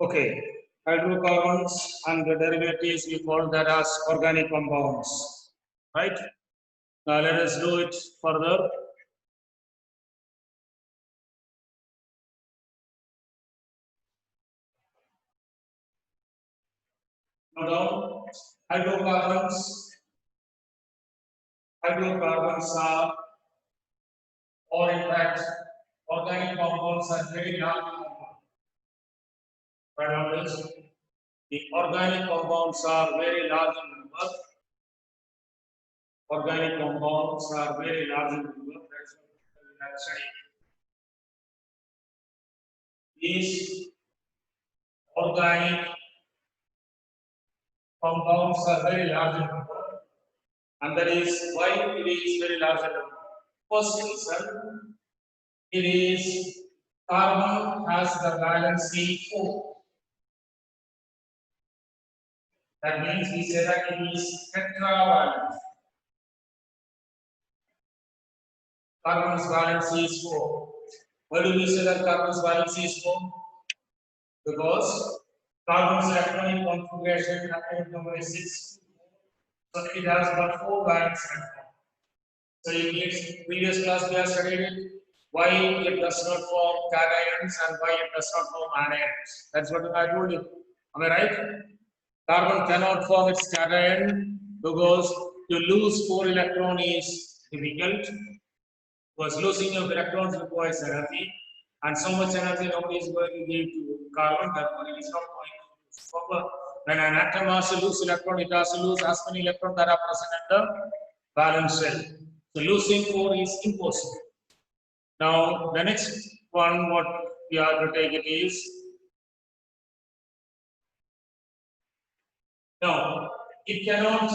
Okay, hydrocarbons and the derivatives, we call that as organic compounds, right? Now let us do it further. Now hydrocarbons are, or in fact, organic compounds are very large compounds. Right on this, the organic compounds are very large in number. Organic compounds are very large in number. That's what we have studied. These organic compounds are very large in number, and that is why it is very large in number. First reason, it is carbon has the valency 4. That means we say that it is tetravalent. Carbon's valency is 4. Why do we say that carbon's valency is 4? Because carbon's electronic configuration atomic number is 6. So it has got 4 valence electrons. So in its previous class we have studied it, why it does not form cations and why it does not form anions. That's what I told you. Am I right? Carbon cannot form its cation because to lose 4 electrons is difficult. Because losing of electrons requires energy, and so much energy nobody is going to give to carbon, therefore it is not going to lose. Proper. When an atom has to lose electron, it has to lose as many electrons that are present in the valence shell. So losing 4 is impossible. Now the next one, what we have to take it is, now it cannot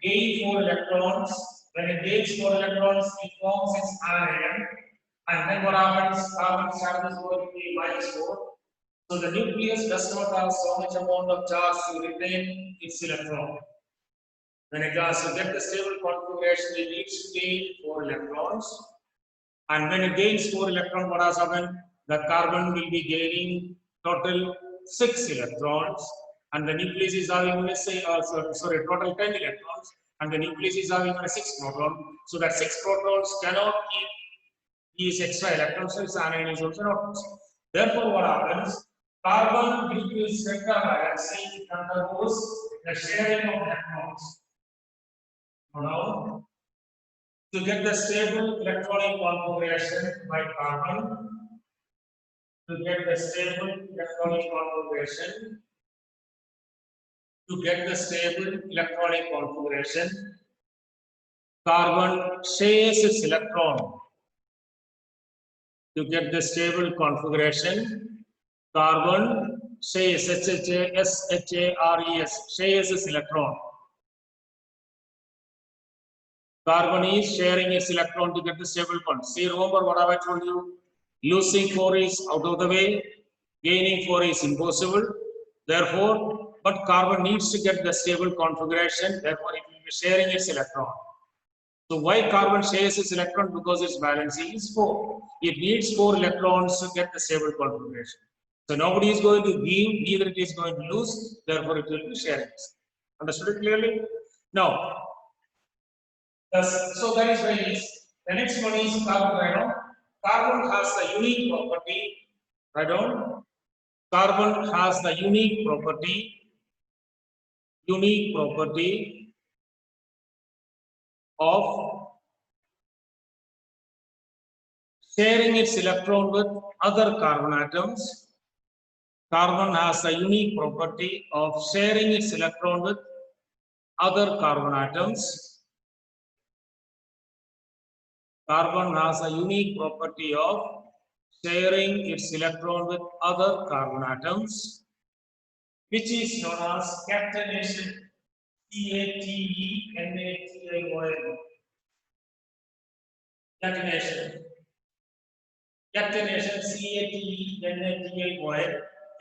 gain 4 electrons. When it gains 4 electrons, it forms its anion, and then what happens? Carbon charge is going to be -4. So the nucleus does not have so much amount of charge to retain its electron. When it has to get the stable configuration, it needs to gain 4 electrons. And when it gains 4 electrons, what has happened? The carbon will be gaining total 6 electrons, and the nucleus is having, let's say, total 10 electrons, and the nucleus is having a 6 proton. So that 6 protons cannot keep these extra electrons, so its anion is also not possible. Therefore, what happens? Carbon, due to its tetravalency, it undergoes the sharing of electrons. Now, to get the stable electronic configuration by carbon, carbon shares its electron. To get the stable configuration, carbon shares, shares its electron. Carbon is sharing its electron to get the stable bond. See, remember what have I told you? Losing 4 is out of the way, gaining 4 is impossible. Therefore, but carbon needs to get the stable configuration, therefore it will be sharing its electron. So why carbon shares its electron? Because its valency is 4. It needs 4 electrons to get the stable configuration. So nobody is going to give, neither it is going to lose, therefore it will be sharing. Understood it clearly? Now, so that is why it is. The next one is carbon radon. Carbon has the unique property, radon. Carbon has the unique property of sharing its electron with other carbon atoms. Carbon has the unique property of sharing its electron with other carbon atoms. Carbon has a unique property of sharing its electron with other carbon atoms, which is known as catenation. C-A-T-E-N-A-T-I-O-N. Catenation. Catenation, C-A-T-E-N-A-T-I-O-N.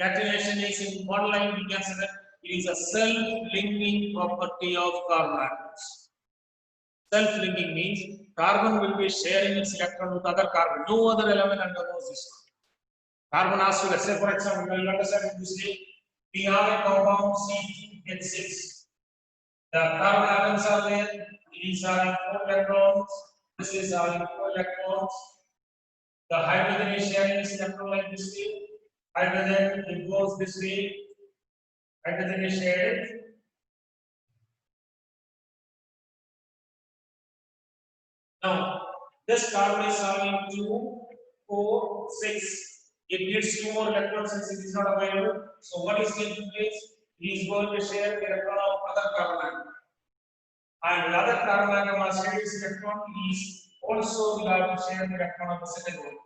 Catenation is in one line, we can say that it is a self-linking property of carbon atoms. Self-linking means carbon will be sharing its electron with other carbon. No other element undergoes this one. Carbon has to, let's say for example, you understand this way, we have a compound C6H6. The carbon atoms are there, these are 4 electrons, this is having 4 electrons. The hydrogen is sharing this electron like this way. Hydrogen, it goes this way. Hydrogen is shared. Now, this carbon is having 2, 4, 6. It needs 2 more electrons since it is not available. So, what is taking place? He is going to share the electron of other carbon atom. And the other carbon atom has shared this electron, he is also will have to share the electron of the second one.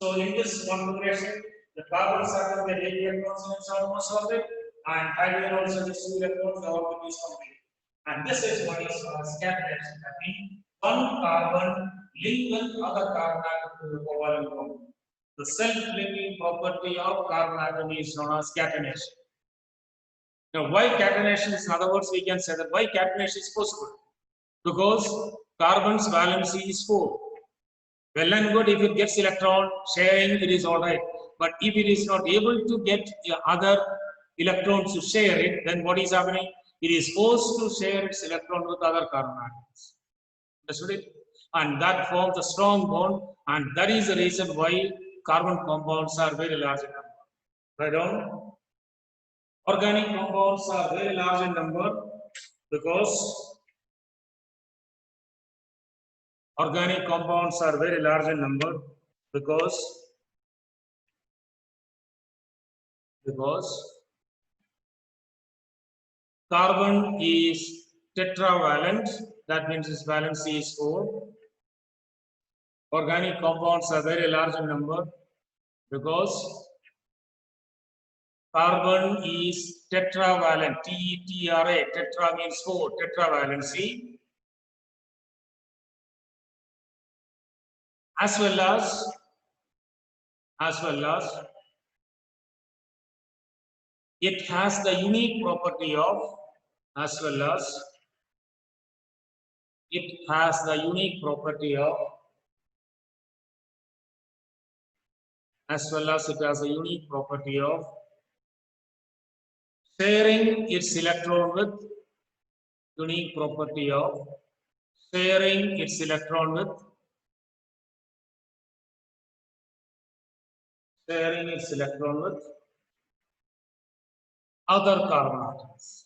So, in this configuration, the carbons are the 8 electrons in its outermost orbit, and hydrogen also gets 2 electrons, the orbit is complete. And this is what is scattering. That means one carbon linked with other carbon atom to the covalent bond. The self-linking property of carbon atom is known as catenation. Now, why catenation is, in other words, we can say that why catenation is possible? Because carbon's valency is 4. Well and good if it gets electron sharing, it is all right. But if it is not able to get other electrons to share it, then what is happening? It is forced to share its electron with other carbon atoms. Understood it? And that forms a strong bond, and that is the reason why carbon compounds are very large in number. Right on? Organic compounds are very large in number because organic compounds are very large in number because carbon is tetravalent, that means its valency is 4. Organic compounds are very large in number because carbon is tetravalent, T-E-T-R-A, tetra means 4, tetravalency, as well as it has the unique property of, as well as it has the unique property of, sharing its electron with unique property of sharing its electron with other carbon atoms.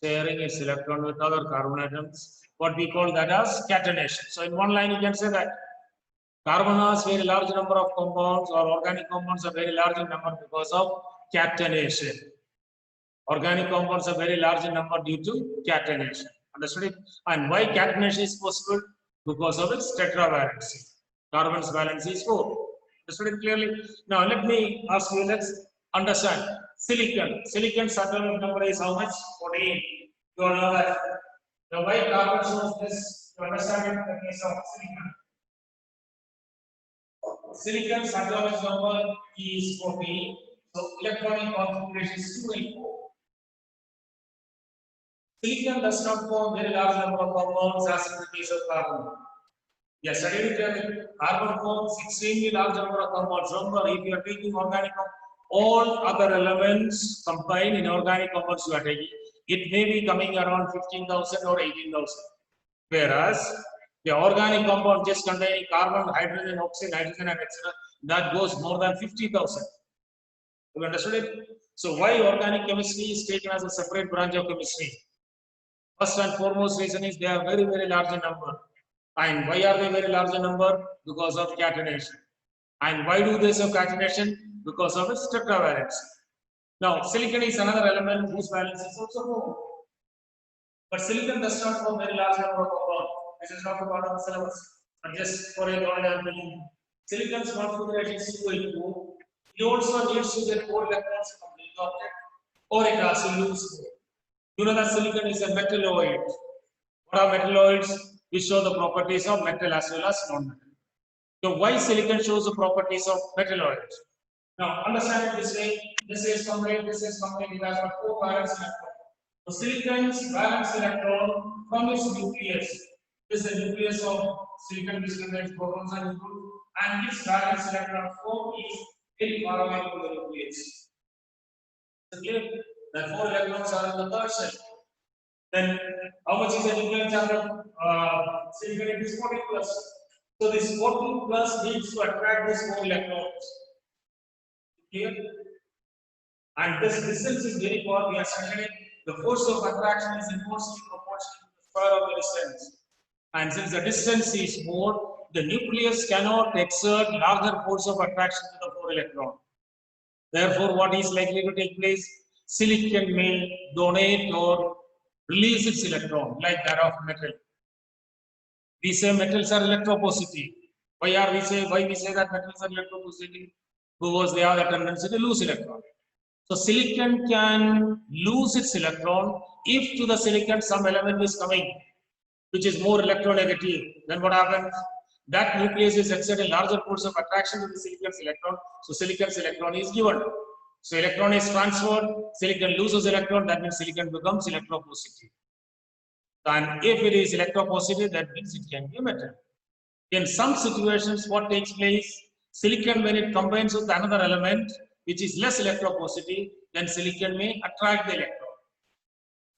Sharing its electron with other carbon atoms. What we call that as catenation. So in one line you can say that carbon has very large number of compounds, or organic compounds are very large in number because of catenation. Organic compounds are very large in number due to catenation. Understood it? And why catenation is possible? Because of its tetravalency. Carbon's valency is 4. Understood it clearly? Now let me ask you, let's understand. Silicon. Silicon's atomic number is how much? 14. You all know that. Now why carbon shows this? To understand it in the case of silicon. Silicon's atomic number is 14. So electronic configuration is 2 and 4. Silicon does not form very large number of compounds as in the case of carbon. Yes, I didn't tell you. Carbon forms extremely large number of compounds. Remember, if you are taking organic compounds, all other elements combined in organic compounds you are taking, it may be coming around 15,000 or 18,000. Whereas the organic compound just containing carbon, hydrogen, oxygen, nitrogen, and etc., that goes more than 50,000. You understood it? So why organic chemistry is taken as a separate branch of chemistry? First and foremost reason is they are very, very large in number. And why are they very large in number? Because of catenation. And why do they have catenation? Because of its tetravalency. Now, silicon is another element whose valence is also more. But silicon does not form very large number of compounds. This is not a part of the syllabus. But just for your knowledge, silicon's configuration is 2 it also needs to get 4 electrons to complete the object, or it has to lose 4. You know that silicon is a metalloid. What are metalloids? We show the properties of metal as well as non-metal. So why silicon shows the properties of metalloids? Now understand it this way. This is complete. It has got 4 valence electrons. So silicon's valence electron from its nucleus. This is the nucleus of silicon, which contains protons and neutrons. and its valence electron form is very far away from the nucleus. Clear? The 4 electrons are in the third shell. Then how much is the nuclear charge of silicon? It is 14 plus. So this 14 plus needs to attract these 4 electrons. Clear? And this distance is very far. We are studying the force of attraction is inversely proportional to the square of the distance. And since the distance is more, the nucleus cannot exert larger force of attraction to the 4 electron. Therefore, what is likely to take place? Silicon may donate or release its electron like that of metal. We say metals are electropositive. Why we say that metals are electropositive? Because they have the tendency to lose electron. So silicon can lose its electron if to the silicon some element is coming which is more electronegative. Then what happens? That nucleus is exerting larger force of attraction to the silicon's electron. So silicon's electron is given. So electron is transferred, silicon loses electron, that means silicon becomes electropositive. And if it is electropositive, that means it can be a metal. In some situations, what takes place? Silicon, when it combines with another element which is less electropositive, then silicon may attract the electron.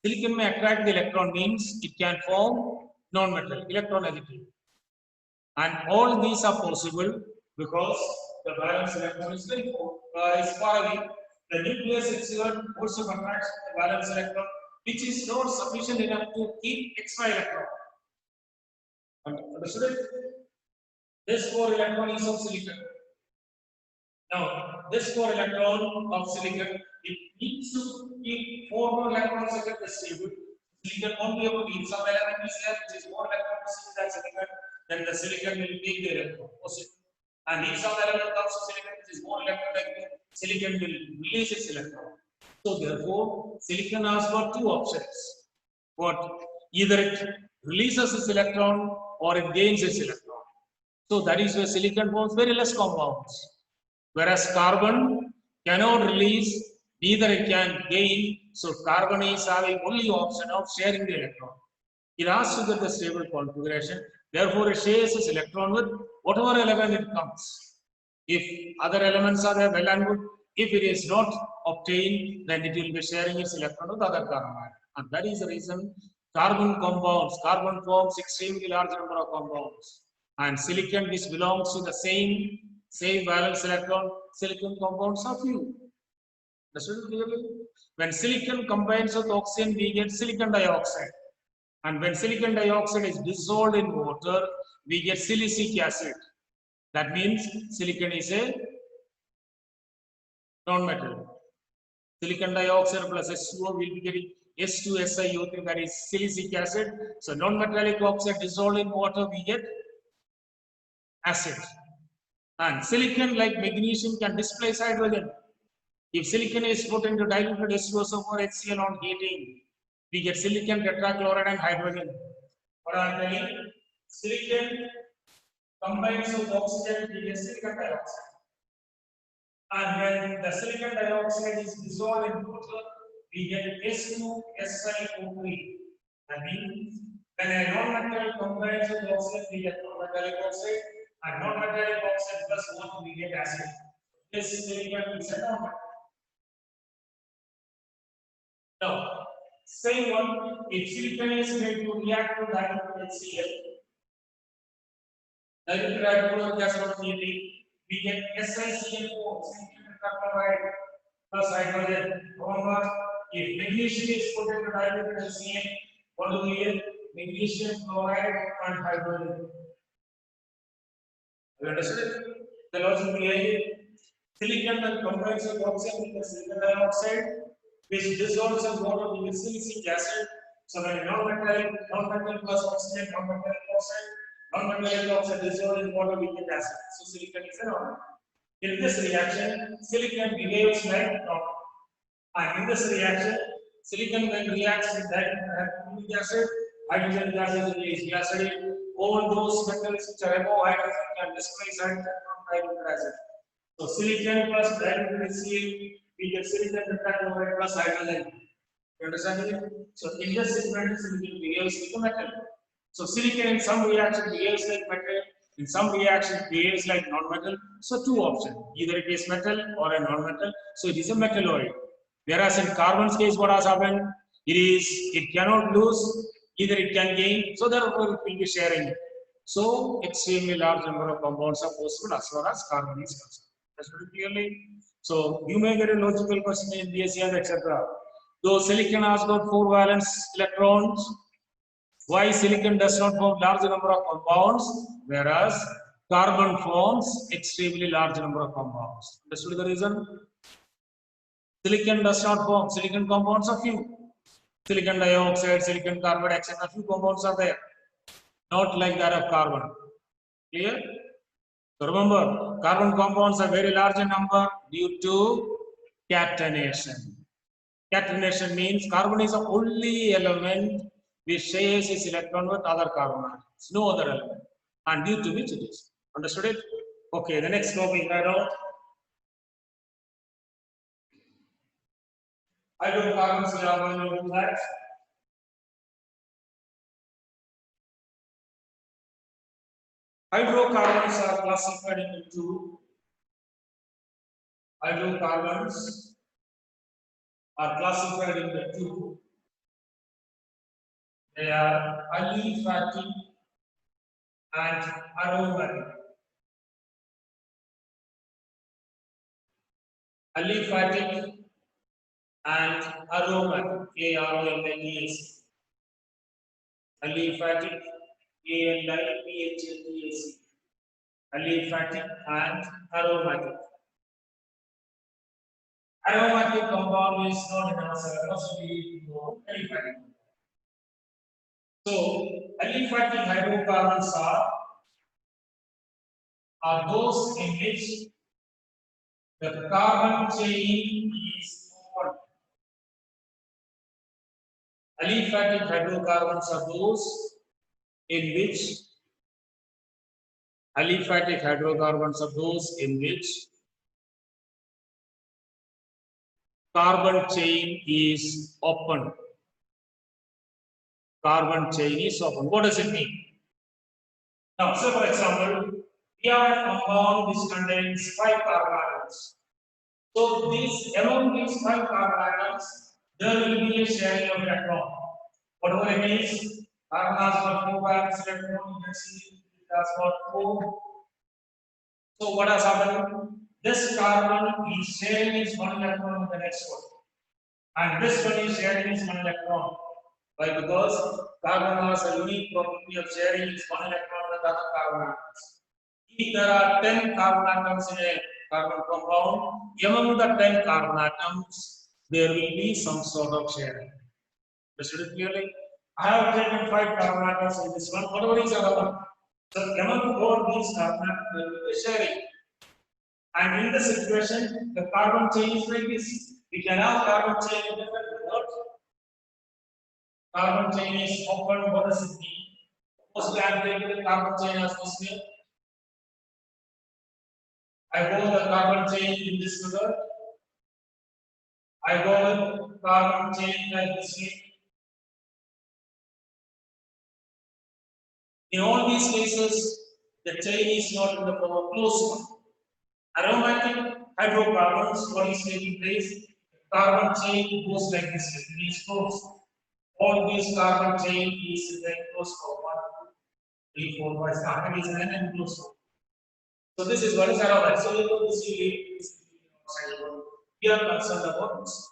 Silicon may attract the electron means it can form non-metal, electronegative. And all these are possible because the valence electron is very far away. The nucleus exerts force of attraction to the valence electron, which is not sufficient enough to keep extra electron. Understood it? This 4 electron is of silicon. Now, this 4 electron of silicon, it needs to keep 4 more electrons at the stable. Silicon won't be able to keep some element is there which is more electron positive than silicon, then the silicon will take the electron positive. And if some element comes to silicon which is more electronegative, silicon will release its electron. So therefore, silicon has got 2 options. What? Either it releases its electron or it gains its electron. So that is where silicon forms very less compounds. Whereas carbon cannot release, neither it can gain. So carbon is having only option of sharing the electron. It has to get the stable configuration. Therefore, it shares its electron with whatever element it comes. If other elements are there, well and good. If it is not obtained, then it will be sharing its electron with other carbon. And that is the reason carbon forms extremely large number of compounds. And silicon, which belongs to the same valence electron, silicon compounds are few. Understood clearly? When silicon combines with oxygen, we get silicon dioxide. And when silicon dioxide is dissolved in water, we get silicic acid. That means silicon is a non-metal. Silicon dioxide plus H2O will be getting H2SiO3, that is silicic acid. So non-metallic oxide dissolved in water, we get acid. And silicon, like magnesium, can displace hydrogen. If silicon is put into diluted H2SO4 HCl on heating, we get silicon tetrachloride and hydrogen. What I am telling, silicon combines with oxygen, we get silicon dioxide. And when the silicon dioxide is dissolved in water, we get H2SiO3. That means when a non-metal combines with oxygen, we get non-metallic oxide, and non-metallic oxide plus water, we get acid. This silicon is a non-metal. Now, same one, if silicon is going to react to diluted HCl, diluted hydrochloric acid on heating, we get SiCl4, silicon tetrachloride plus hydrogen. However, if magnesium is put into diluted HCl, what do we get? Magnesium chloride and hydrogen. You understand the logic behind it? Silicon then combines with oxygen with the silicon dioxide, which dissolves in water with silicic acid. So when non-metallic plus oxygen, non-metallic oxide dissolved in water with the acid. So silicon is a non-metal. In this reaction, silicon behaves like non-metal. And in this reaction, silicon when reacts with hydrochloric acid, hydrogen gas is released. We are studying all those metals which are above hydrogen can displace hydrogen from diluted acid. So silicon plus diluted HCl, we get silicon tetrachloride plus hydrogen. You understand it? So in this segment, silicon behaves like a metal. So silicon in some reaction behaves like metal, In some reaction, it behaves like non-metal. So two options: either it is metal or a non-metal. So it is a metalloid. Whereas in carbon's case, what has happened? It cannot lose. Either it can gain. So therefore, it will be sharing. So extremely large number of compounds are possible as far as carbon is concerned. That's very clearly. So you may get a logical question in BSc and etc. Though silicon has got 4 valence electrons, why silicon does not form large number of compounds, whereas carbon forms extremely large number of compounds? Understood the reason? Silicon does not form. Silicon compounds are few. Silicon dioxide, silicon carbide, etc. Few compounds are there. Not like that of carbon. Clear? So remember, carbon compounds are very large in number due to catenation. Catenation means carbon is the only element which shares its electron with other carbon atoms, no other element, and due to which it is. Understood it? Okay, the next topic I know. Hydrocarbons, we are going to do that. Hydrocarbons are classified into two. Hydrocarbons are classified into two. They are aliphatic and aromatic. Aliphatic and aromatic. A-R-O-M-A-T-A-C. Aliphatic, A-L-I-P-H-A-T-A-C. Aliphatic and aromatic. Aromatic compound is known in our syllabus to be aliphatic. So, aliphatic hydrocarbons are those in which the carbon chain is open. Aliphatic hydrocarbons are those in which carbon chain is open. Carbon chain is open. What does it mean? Now, so for example, we have a compound which contains 5 carbon atoms. So among these 5 carbon atoms, there will be a sharing of electron. Whatever it is, carbon has got 4 valence electron, you can see it has got 4. So what has happened? This carbon is sharing its 1 electron with the next one. And this one is sharing its 1 electron. Why? Because carbon has a unique property of sharing its 1 electron with other carbon atoms. If there are 10 carbon atoms in a carbon compound, among the 10 carbon atoms, there will be some sort of sharing. Understood it clearly? I have taken 5 carbon atoms in this one. Whatever is other. So among all these carbon atoms, there will be sharing. And in the situation, the carbon chain is like this. We can have carbon chain in different methods. Carbon chain is open. What does it mean? Suppose I am taking the carbon chain as this way. I go the carbon chain in this method. I go with carbon chain like this way. In all these cases, the chain is not in the form of closed one. Aromatic hydrocarbons, what is taking place? The carbon chain goes like this way. It is closed. All these carbon chain is in a closed form. 1, 2, 3, 4, 5, 6. It is an enclosed form. So this is what is aromatic. So you know this we are concerned about this.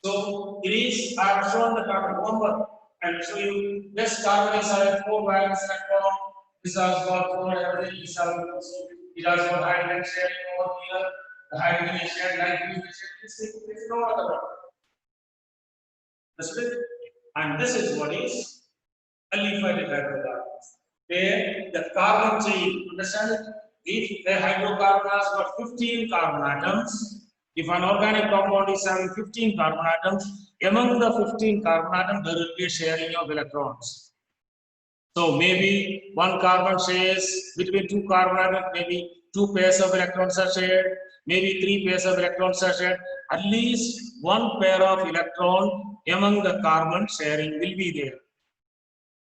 So it is, I have shown the carbon number and show you this carbon is having 4 valence electron. This has got 4 everything is having also. It has got hydrogen sharing over here. The hydrogen is shared like this. This is no other one. That's it. And this is what is aliphatic hydrocarbons. Where the carbon chain, understand it? If a hydrocarbon has got 15 carbon atoms, if an organic compound is having 15 carbon atoms, among the 15 carbon atoms, there will be a sharing of electrons. So maybe one carbon shares between 2 carbon atoms, maybe 2 pairs of electrons are shared, maybe 3 pairs of electrons are shared. At least 1 pair of electron among the carbon sharing will be there.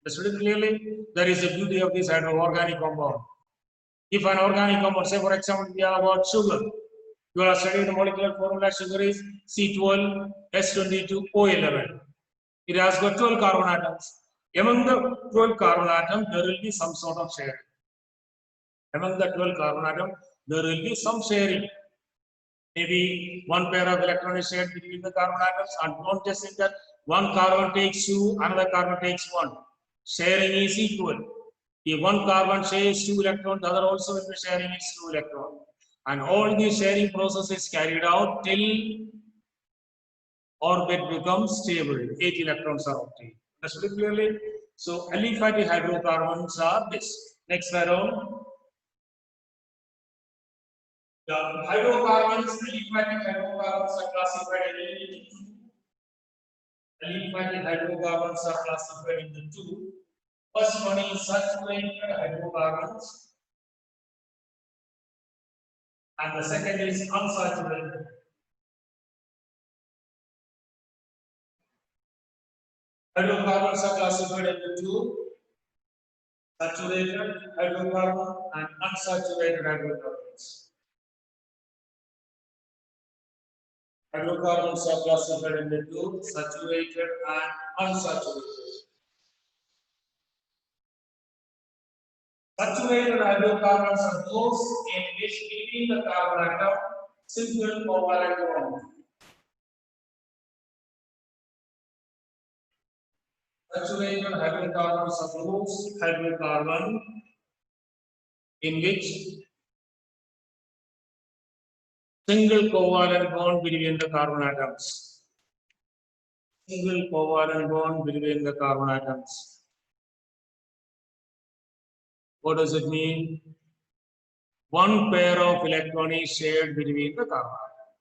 Understood it clearly? That is the beauty of this hydroorganic compound. If an organic compound, say for example, we are about sugar, you are studying the molecular formula. Sugar is C12H22O11. It has got 12 carbon atoms. Among the 12 carbon atoms, there will be some sort of sharing. Among the 12 carbon atoms, there will be some sharing. Maybe one pair of electrons is shared between the carbon atoms, and don't just think that one carbon takes 2, another carbon takes 1. Sharing is equal. If one carbon shares 2 electrons, the other also will be sharing its 2 electrons. And all the sharing process is carried out till orbit becomes stable. 8 electrons are obtained. Understood clearly? So aliphatic hydrocarbons are this. Next slide on. The hydrocarbons, aliphatic hydrocarbons are classified into two. Aliphatic hydrocarbons are classified into two. First one is saturated hydrocarbons, and the second is unsaturated. Hydrocarbons are classified into two: saturated hydrocarbon and unsaturated hydrocarbons. Hydrocarbons are classified into two: saturated and unsaturated. Saturated hydrocarbons are those in which between the carbon atom single covalent bond. Saturated hydrocarbons are those hydrocarbons in which single covalent bond between the carbon atoms. Single covalent bond between the carbon atoms. What does it mean? One pair of electrons is shared between the carbon atoms.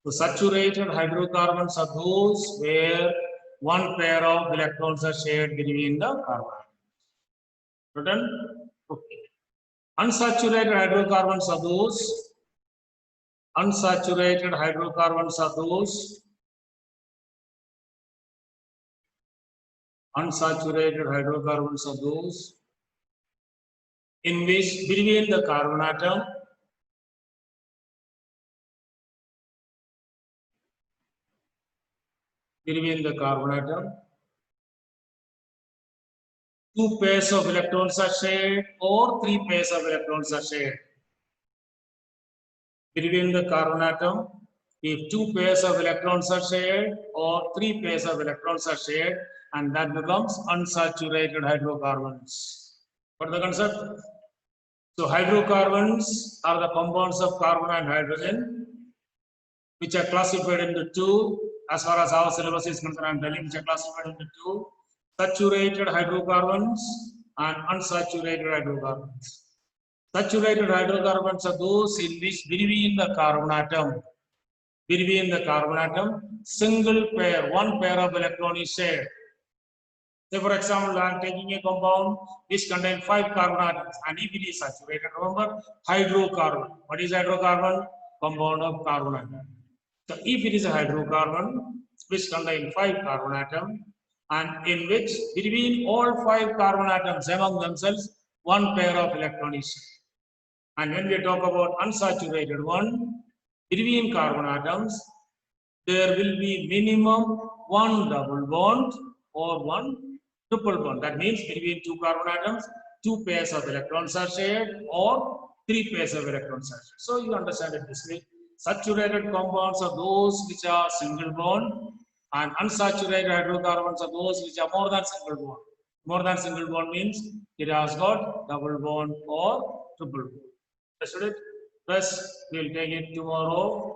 So saturated hydrocarbons are those where one pair of electrons are shared between the carbon atoms. Written? Okay. Unsaturated hydrocarbons are those. Unsaturated hydrocarbons are those. Unsaturated hydrocarbons are those in which between the carbon atom two pairs of electrons are shared or three pairs of electrons are shared. Between the carbon atom, if two pairs of electrons are shared or three pairs of electrons are shared, and that becomes unsaturated hydrocarbons. What is the concept? So hydrocarbons are the compounds of carbon and hydrogen, which are classified into two. As far as our syllabus is concerned, I'm telling which are classified into two: saturated hydrocarbons and unsaturated hydrocarbons. Saturated hydrocarbons are those in which between the carbon atom, single pair, one pair of electron is shared. Say for example, I am taking a compound which contains 5 carbon atoms, and if it is saturated, remember hydrocarbon. What is hydrocarbon? Compound of carbon atom. So if it is a hydrocarbon which contains 5 carbon atoms, and in which between all 5 carbon atoms among themselves, one pair of electron is shared. And when we talk about unsaturated one, between carbon atoms, there will be minimum one double bond or one triple bond. That means between two carbon atoms, two pairs of electrons are shared or three pairs of electrons are shared. So you understand it this way. Saturated compounds are those which are single bond, and unsaturated hydrocarbons are those which are more than single bond. More than single bond means it has got double bond or triple bond. Understood it? Plus, we'll take it tomorrow.